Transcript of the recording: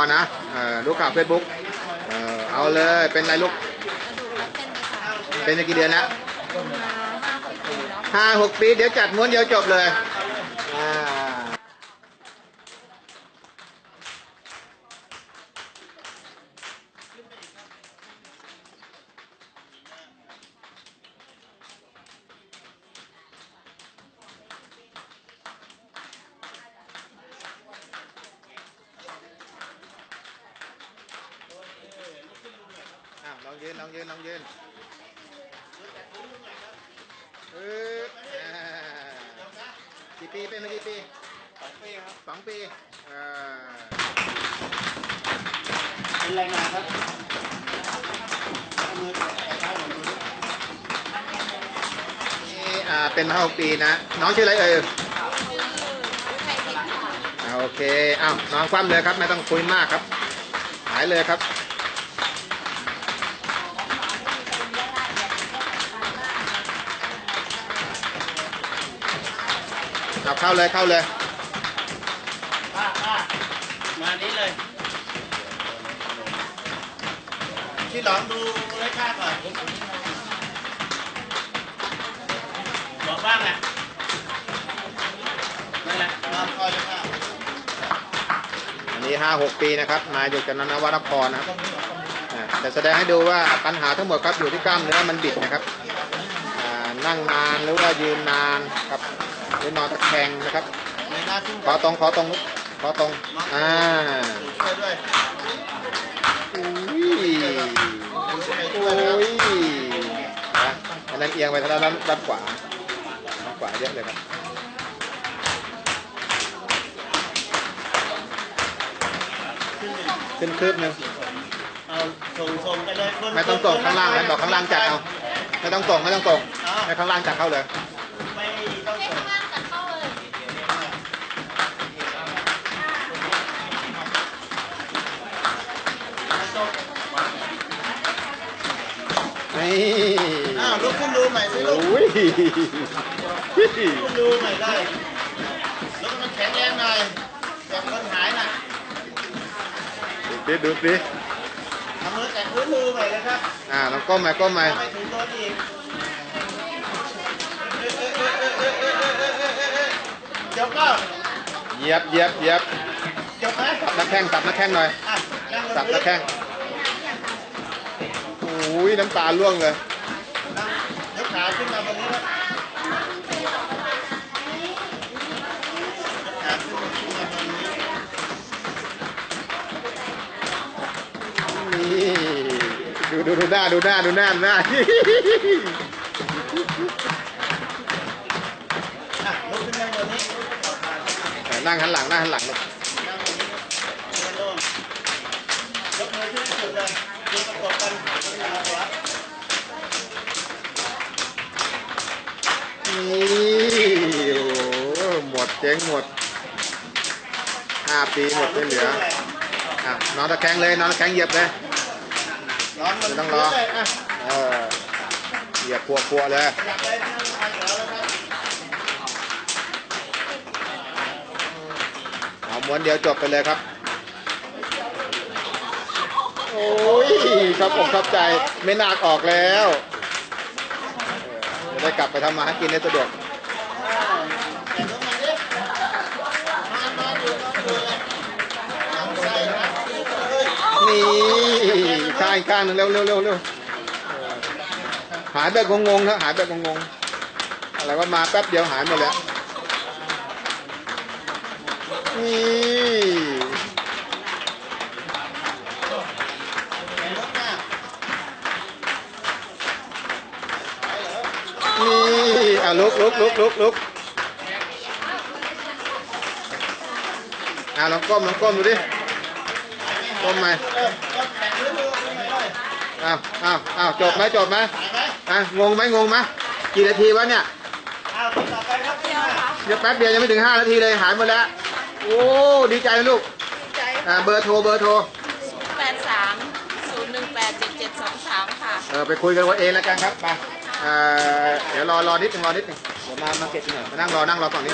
รนะลูกข่าวเฟซบุ๊กเอาเลยเป็นไรลูกเป็นกี่เดือนแล้ว5-6 ปีเดี๋ยวจัดม้วนเดียวจบเลยลองยืนกี่ปีเป็นมากี่ปี2 ปีครับ2 ปีเป็นแรงงานครับเป็นมา6 ปีนะน้องชื่ออะไรโอเคน้องคว่ำเลยครับไม่ต้องคุยมากครับหายเลยครับเข้าเลยมานี้เลยที่หลังดูเลขค่าก่อนบอกบ้างแหละนั่นแหละมาคอยเลยค่ะอันนี้5-6 ปีนะครับมาอยู่จากนวนครนะครับแต่แสดงให้ดูว่าปัญหาทั้งหมดครับอยู่ที่กล้ามเนื้อมันบิดนะครับนั่งนานหรือว่ายืนนานครับหรือนอนตะแคงนะครับขอตรงอันนั้นเอียงไปทางด้านขวาเยอะเลยครับขึ้นคืบนึงเอาส่งไปเลยไม่ต้องส่งข้างล่างนะบอกข้างล่างจัดเอาไม่ต้องส่งให้ข้างล่างจัดเข้าเลยไม่ต้องส่งลุกขึ้นดูใหม่สิลูกขึ้นดูใหม่ได้แล้วมันแข็งแรงหน่อยแบบคนหายน่ะดูสิทำมือแตะพื้นมือใหม่เลยครับลองก้มใหม่ไม่ถึงรถอีกเดี๋ยวก็เหยียบจบไหมสับหน้าแข้งหน่อยสับหน้าแข้งน้ำตาล่วงเลยยกขาขึ้นมาบนนี้ดูหน้าลุกขึ้นมาบนนี้นั่งหันหลังลูกยกมือขึ้นสุดเลยดูประกบกันหมดเจ๊งหมด5 ปีหมดไม่เหลือนอนตะแคงเลยนอนตะแคงเหยียบเลยไม่ต้องรอเหยียบพัวเลยเอาม้วนเดียวจบไปเลยครับโอ้ยครับอกชอบใจไม่น่าออกแล้วจะได้กลับไปทำมาหากินได้สะดวกนี่ข้างนึงเร็วหายแบบงงครับหายแบบงงอะไรว่ามาแป๊บเดียวหายหมดแล้วนี่ลุกลองก้มดูดิก้มไหมจบไหมงงไหมกี่นาทีวะเนี่ยเดี๋ยวแป๊บเดียวยังไม่ถึง5 นาทีเลยหายหมดแล้วโอ้ดีใจนะลูกเบอร์โทร83018773ค่ะไปคุยกันว่าเองแล้วกันครับไปเดี๋ยวรอนิดนึงเดี๋ยวมาเก็บหน่อยมานั่งรอฝั่งนี้